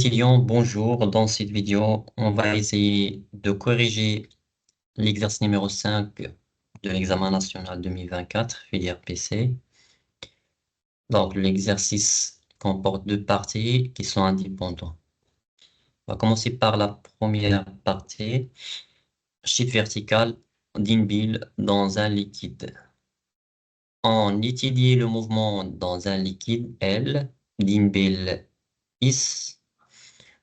Étudiants, bonjour. Dans cette vidéo, on va essayer de corriger l'exercice numéro 5 de l'examen national 2024, filière PC. Donc, l'exercice comporte deux parties qui sont indépendantes. On va commencer par la première partie, sheet vertical d'Inbil dans un liquide. On étudie le mouvement dans un liquide L, d'Inbil is,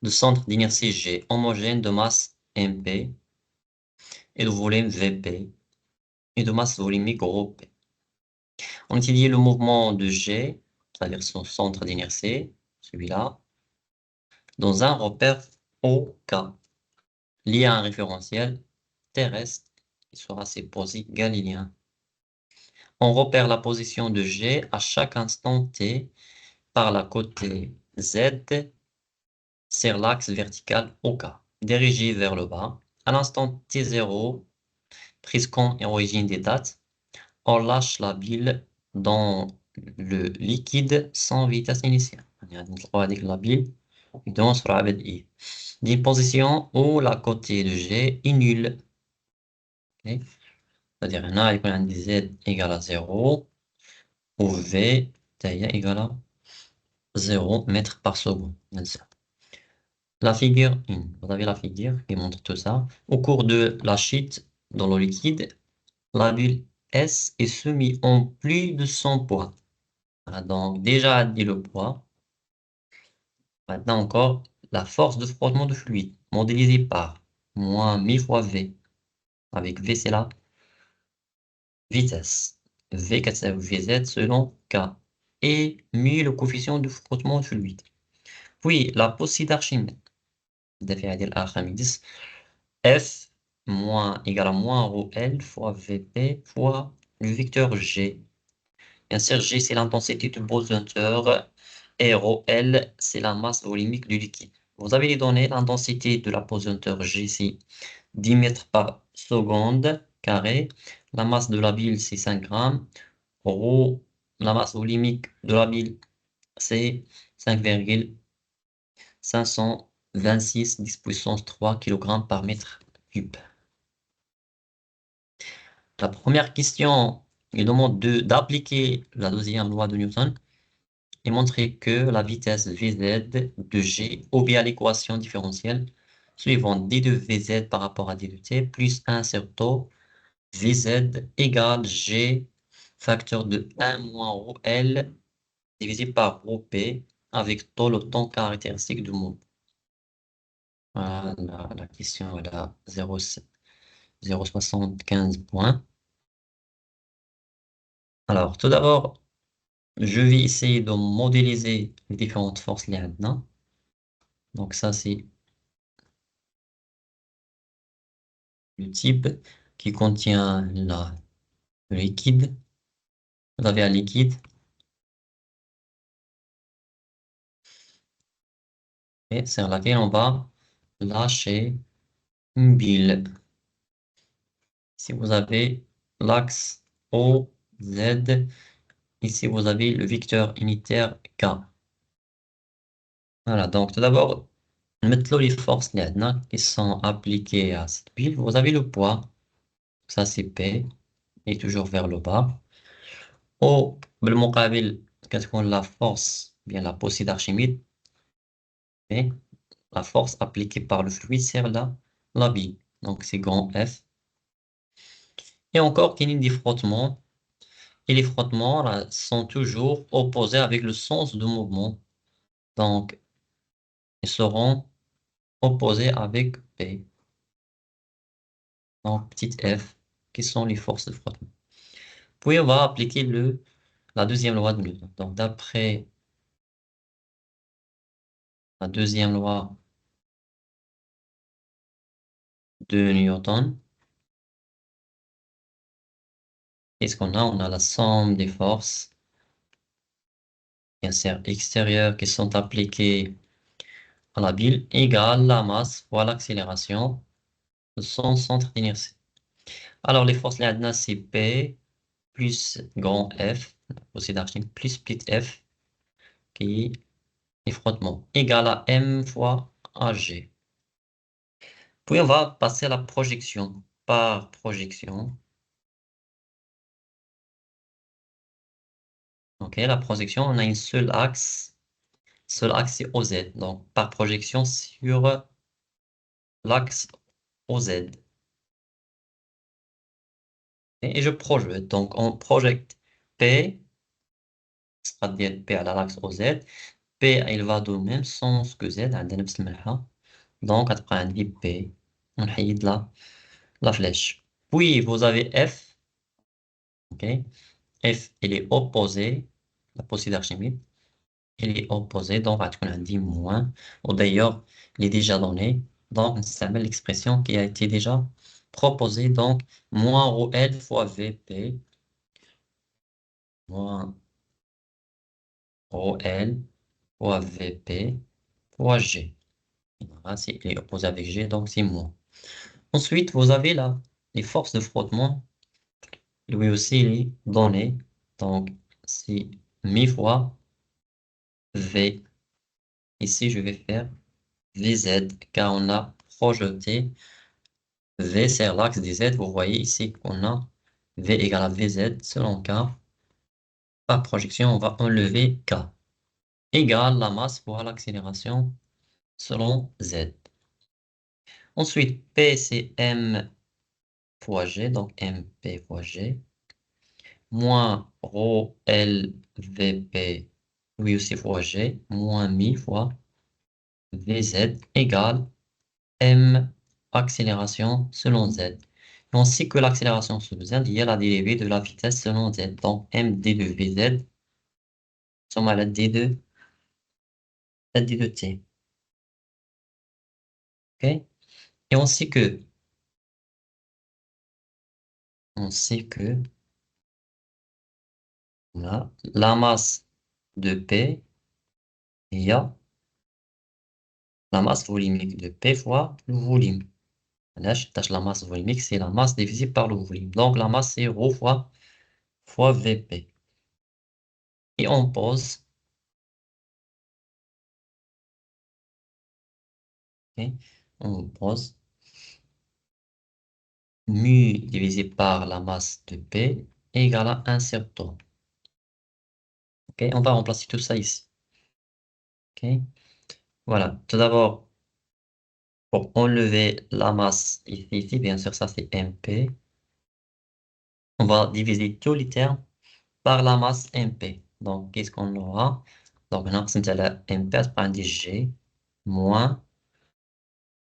de centre d'inertie G, homogène de masse MP et de volume VP et de masse volumique rho P. On étudie le mouvement de G, c'est-à-dire son centre d'inertie, celui-là, dans un repère OK, lié à un référentiel terrestre qui sera supposé galiléen. On repère la position de G à chaque instant t par la côté Z sur l'axe vertical OK, dirigé vers le bas. À l'instant t0, prise comme origine des dates, on lâche la bile dans le liquide sans vitesse initiale. يعني نطلقوا هذيك la bile بدون سرعة بدئية. D'une position où la côté de G est nulle. Ok. C'est-à-dire هنا يكون عندي Z égale à 0 ou V égale à 0 mètres par seconde. La figure 1, vous avez la figure qui montre tout ça. Au cours de la chute dans le liquide, la bulle S est soumise en plus de son poids. Voilà, donc déjà dit le poids. Maintenant encore, la force de frottement de fluide, modélisée par moins 1000 fois V. Avec V, c'est la vitesse. V, c'est Vz selon K. Et 1000 le coefficient de frottement de fluide. Puis, la possibilité d'Archimède. F moins égale à moins rho L fois Vp fois le vecteur G. Bien sûr, G, c'est l'intensité du pesanteur et rho L, c'est la masse volumique du liquide. Vous avez les données, l'intensité de la pesanteur G, c'est 10 mètres par seconde carré. La masse de la bile, c'est 5 grammes. Rho, la masse volumique de la bile, c'est 5,526 10 puissance 3 kg par mètre cube. La première question, il demande d'appliquer la deuxième loi de Newton et montrer que la vitesse Vz de G obéit à l'équation différentielle suivante d de Vz par rapport à d de t plus 1 sur taux Vz égale G facteur de 1 moins rho L divisé par rho P avec taux le temps caractéristique du mouvement. Voilà, la question est à 0,75 points. Alors, tout d'abord, je vais essayer de modéliser les différentes forces liées maintenant. Donc ça, c'est le type qui contient le liquide. Vous avez un liquide et sur laquelle on va lâcher une bile. Ici, vous avez l'axe OZ. Ici, vous avez le vecteur unitaire K. Voilà, donc tout d'abord, mettons les forces qui sont appliquées à cette bile. Vous avez le poids, ça c'est P, et toujours vers le bas. Au بالمقابل كتكون la force, bien la possibilité d'Archimède, et la force appliquée par le fluide sur la bille. Donc c'est grand F. Et encore qu'il y ait des frottements, et les frottements là, sont toujours opposés avec le sens de mouvement. Donc ils seront opposés avec P. Donc petit f, qui sont les forces de frottement. Puis on va appliquer la deuxième loi de Newton. Donc d'après la deuxième loi de Newton, qu'est-ce qu'on a? On a la somme des forces bien sûr extérieures qui sont appliquées à la bile égale la masse fois l'accélération de son centre d'inertie. Alors les forces là c'est P plus grand F, aussi d'Archimède, plus petit f, qui est et frottement égale à M fois AG. Puis on va passer à la projection. Par projection, ok, la projection, on a une seul axe c'est OZ. Donc par projection sur l'axe OZ. Et je projette. Donc on projette P, sera ديال P على l'axe OZ. P il va dans le même sens que Z, عندنا نفس الملحة. Donc غتبقى عندي P. ونحيد la flèche. Puis vous avez F. Ok. F, il est opposé, la possible d'Archimède, il est opposé, donc on a dit moins. Ou d'ailleurs, il est déjà donné, donc c'est l'expression qui a été déjà proposée, donc moins ρ L fois VP, moins ρ L fois VP fois G. Voilà, il est opposé avec G, donc c'est moins. Ensuite, vous avez là les forces de frottement, lui aussi il est donné, donc c'est mi fois V. Ici, je vais faire VZ, car on a projeté V sur l'axe des Z. Vous voyez ici qu'on a V égale à VZ selon K. Par projection, on va enlever K. Égale la masse fois l'accélération selon Z. Ensuite, P, c'est M fois G, donc MP fois G, moins ρ L VP, lui aussi fois G, moins mi fois VZ égale M accélération selon Z. Et on sait que l'accélération selon Z, il y a la dérivée de la vitesse selon Z. Donc, md de Vz, somme à la d de t. OK? Et on sait que la masse de P, il y a la masse volumique de P fois le volume. Là, je tâche la masse volumique, c'est la masse divisée par le volume. Donc, la masse, c'est ρ fois Vp. Et on pose, OK? On pose mu divisé par la masse de P égale à 1 sur tau. OK? On va remplacer tout ça ici. OK? Voilà. Tout d'abord, pour enlever la masse ici, bien sûr, ça c'est MP. On va diviser tous les termes par la masse MP. Donc, qu'est-ce qu'on aura? Donc, on a la MP, ça prend des G moins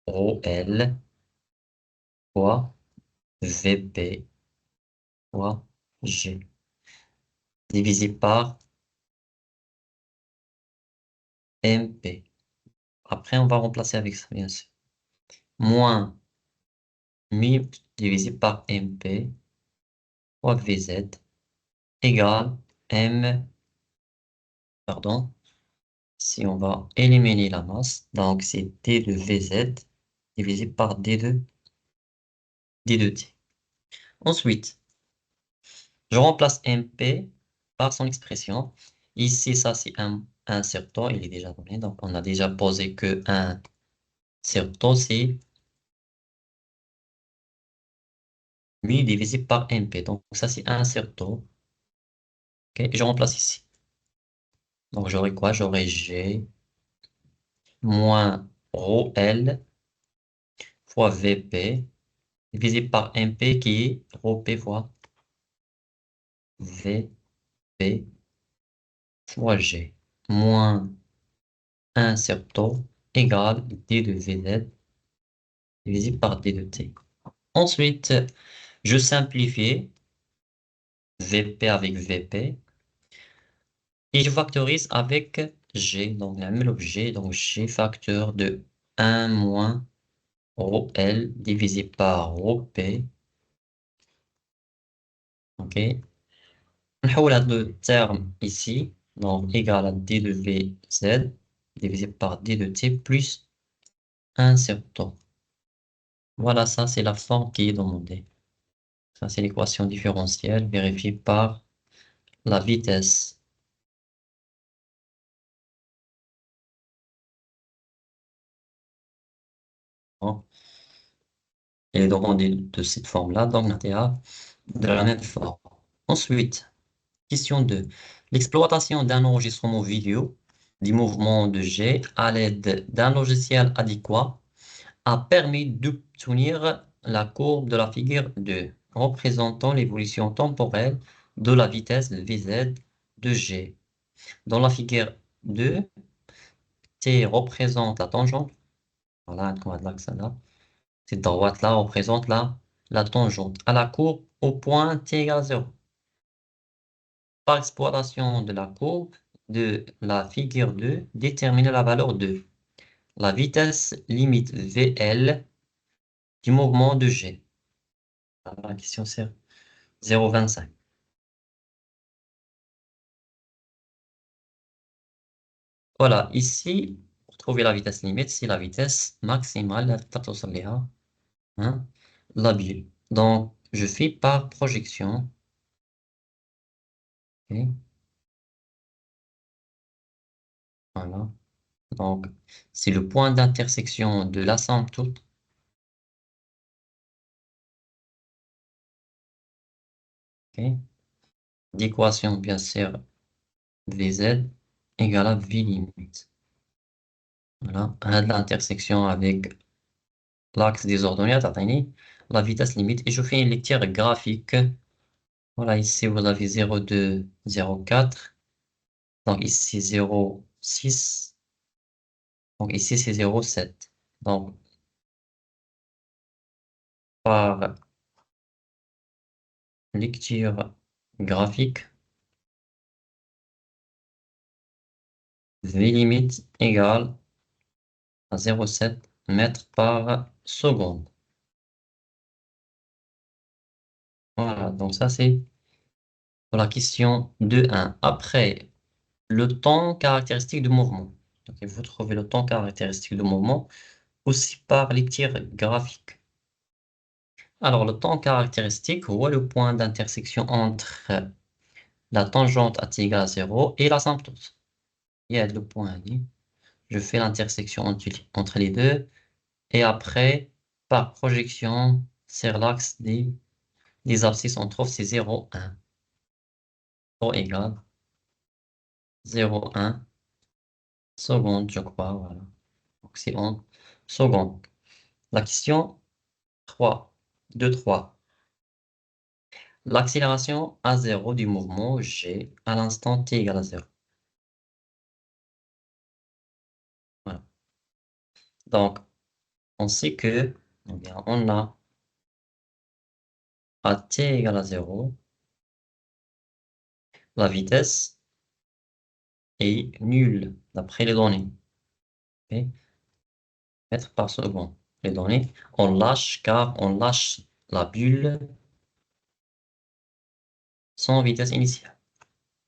ρL fois VP fois G divisé par MP. Après, on va remplacer avec ça, bien sûr. Moins mi divisé par MP fois VZ égale M, pardon, si on va éliminer la masse, donc c'est D de VZ divisé par D de T. Ensuite, je remplace MP par son expression. Ici, ça c'est un sur tau, il est déjà donné, donc on a déjà posé que 1 sur tau, c'est mi divisé par MP. Donc ça c'est 1 sur tau. OK, et je remplace ici. Donc j'aurai quoi? J'aurai G moins ρL fois VP divisé par MP qui est ρP fois VP fois G moins 1 sur tau égale D de VZ divisé par D de T. Ensuite, je simplifie VP avec VP et je factorise avec G, donc la même objet, donc G facteur de 1 moins ρL divisé par ρP. OK. On a deux termes ici, donc égal à d de vz divisé par d de t plus 1 sur tau. Voilà, ça c'est la forme qui est demandée. Ça c'est l'équation différentielle vérifiée par la vitesse. Et les droits de cette forme-là, donc l'ATA de la même forme. Ensuite, question 2. L'exploitation d'un enregistrement vidéo du mouvement de G à l'aide d'un logiciel adéquat a permis d'obtenir la courbe de la figure 2, représentant l'évolution temporelle de la vitesse Vz de G. Dans la figure 2, T représente la tangente. Voilà, on va de l'axe là. Cette droite-là représente la tangente à la courbe au point t égale 0. Par exploitation de la courbe de la figure 2, déterminer la valeur de la vitesse limite VL du mouvement de G. Alors, la question c'est 0,25. Voilà, ici, pour trouver la vitesse limite, c'est la vitesse maximale hein, la bulle. Donc, je fais par projection. Ok, voilà. Donc, c'est le point d'intersection de l'asymptote. Ok, d'équation, bien sûr, Vz égale à V limite. Voilà, à l'intersection avec l'axe des ordonnées, la vitesse limite. Et je fais une lecture graphique. Voilà, ici, vous avez 0,2, 0,4. Donc, ici, 0,6. Donc, ici, c'est 0,7. Donc, par lecture graphique, V limite égale à 0,7 mètres par seconde. Voilà, donc ça, c'est pour la question 2.1. Après, le temps caractéristique du mouvement. Donc, il faut trouver le temps caractéristique du mouvement aussi par lecture graphique. Alors, le temps caractéristique, où est le point d'intersection entre la tangente à t égale à 0 et l'asymptote. Il y a le point Ali. Je fais l'intersection entre les deux. Et après, par projection, sur l'axe des abscisses, on trouve c'est 0, 1. O égale 0, 1 seconde, je crois. Voilà. Donc c'est en secondes. La question 3, 2, 3. L'accélération à 0 du mouvement G à l'instant t égale à 0. Voilà. Donc, on sait que, eh bien, on a à t égale à 0, la vitesse est nulle d'après les données. Ok, mètres par seconde. Les données, on lâche car on lâche la bulle sans vitesse initiale.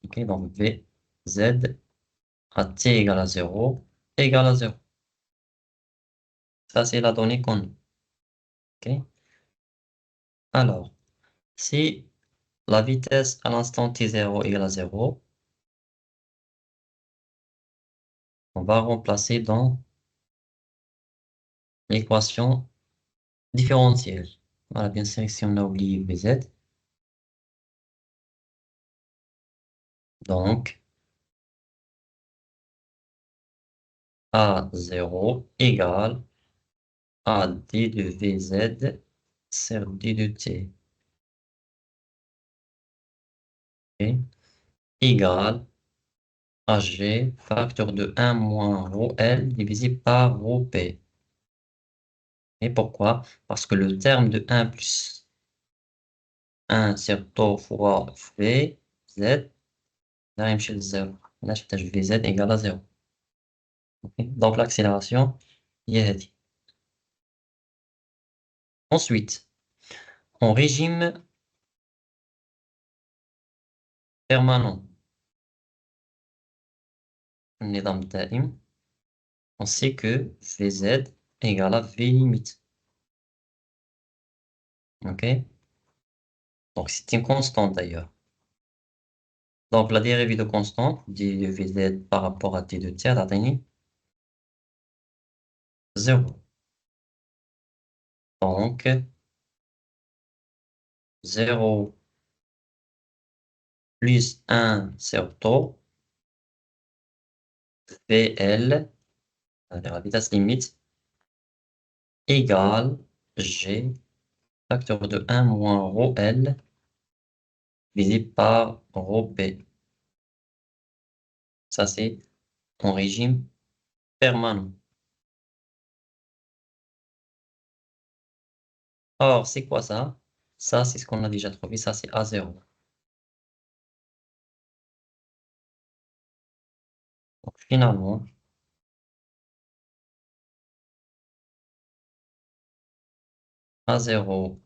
Ok, donc V, Z à t égale à 0 égale à 0. Ça, c'est la donnée qu'on a. Ok, alors, si la vitesse à l'instant t0 égale à 0, on va remplacer dans l'équation différentielle. Voilà, bien sûr, ici on a oublié Vz. Donc, A0 égale à d de Vz sur d de t. Ok, égale à G facteur de 1 moins rho L divisé par rho P. Et pourquoi? Parce que le terme de 1 plus 1 sur tau fois V, Z, là, يمشي للزيرو. Là, je tâche VZ égale à 0. Ok, donc, l'accélération, هي هذه. Ensuite, en régime permanent, النظام الدائم, on sait que Vz égale à V limite. Ok? Donc, c'est une constante d'ailleurs. Donc, la dérivée de constante d de Vz par rapport à t de t a atteint 0. Donc, 0 plus 1 sur taux, VL, c'est-à-dire la vitesse limite, égale G, facteur de 1 moins rho L, divisé par rho P. Ça, c'est en régime permanent. Or, c'est quoi ça? Ça, c'est ce qu'on a déjà trouvé. Ça, c'est A0. Donc, finalement, A0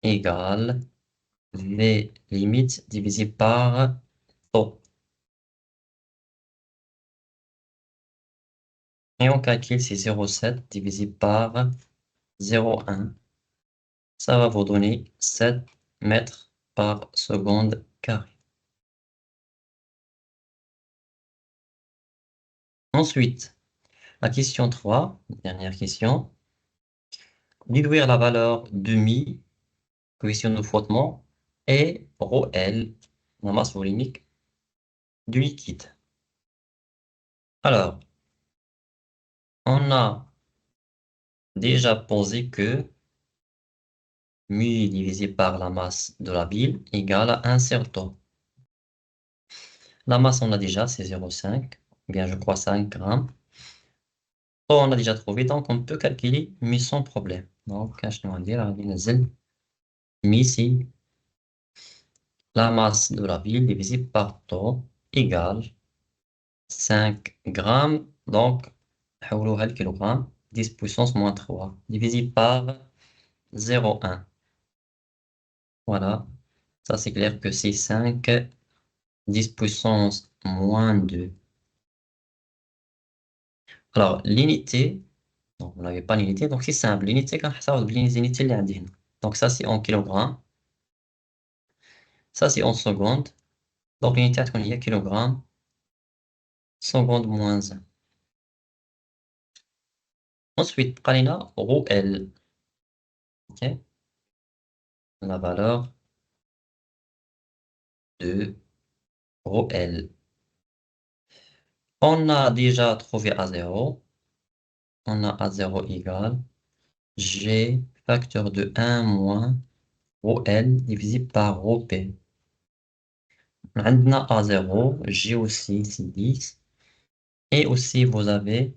égale V limite divisé par taux. Et on calcule, c'est 0,7 divisé par 0,1. Ça va vous donner 7 mètres par seconde carré. Ensuite, la question 3, dernière question. Déduire la valeur de mi, coefficient de frottement, et ρ L, la masse volumique du liquide. Alors, on a déjà posé que mu divisé par la masse de la bile égale à 1 sur taux. La masse, on a déjà, c'est 0,5, bien je crois 5 grammes. Taux, on a déjà trouvé, donc on peut calculer mu sans problème. Donc, je vais dire, mi ici, la masse de la bile divisée par taux égale 5 grammes, donc, حولوها الكيلوغرام, 10 puissance moins 3, divisé par 0,1. Voilà, ça c'est clair que c'est 5, 10 puissance moins 2. Alors, l'unité, donc on n'avait pas l'unité, donc c'est simple. L'unité, quand ça, l'unité, donc ça c'est en kilogrammes, ça c'est en secondes. Donc l'unité, on y a kilogramme, seconde moins 1. Ensuite, قالينا ρ L. Ok, la valeur de ρ L. On a déjà trouvé A0. On a A0 égale G facteur de 1 moins ρ L divisé par ρ P. On a A0, G aussi, c'est 10. Et aussi, vous avez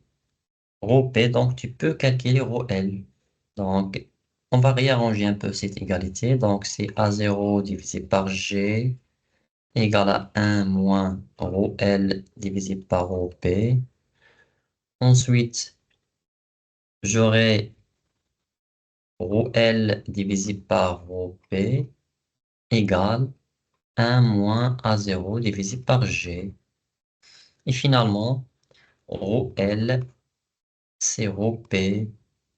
ρ P, donc tu peux calculer ρ L. Donc, on va réarranger un peu cette égalité. Donc, c'est A0 divisé par G égale à 1 moins ρ L divisé par ρ P. Ensuite, j'aurai ρ L divisé par ρ P égale 1 moins A0 divisé par G. Et finalement, ρ L, c'est ρ P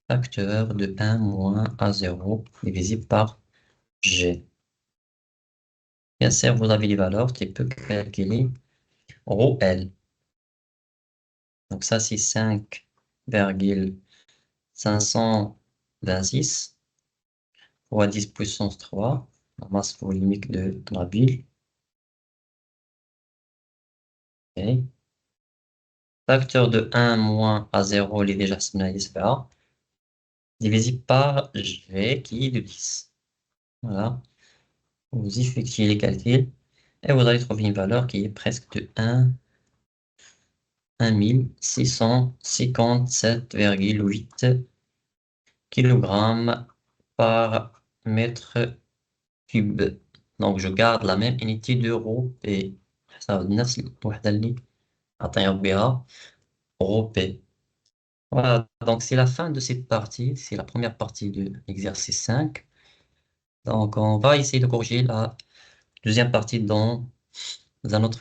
facteur de 1 moins A0 divisé par G. Bien sûr, vous avez les valeurs, tu peux calculer ρ L. Donc ça, c'est 5,526 fois 10 puissance 3, la masse volumique de la bile. Okay. Facteur de 1 moins A0, il est déjà divisé par G qui est de 10. Voilà. Vous effectuez les calculs et vous allez trouver une valeur qui est presque de 1657,8 kg par mètre cube. Donc je garde la même unité d'euro et ça نفس الوحدة اللي عطينا بها euro P. Voilà, donc c'est la fin de cette partie, c'est la première partie de l'exercice 5. Donc on va essayer de corriger la deuxième partie dans un autre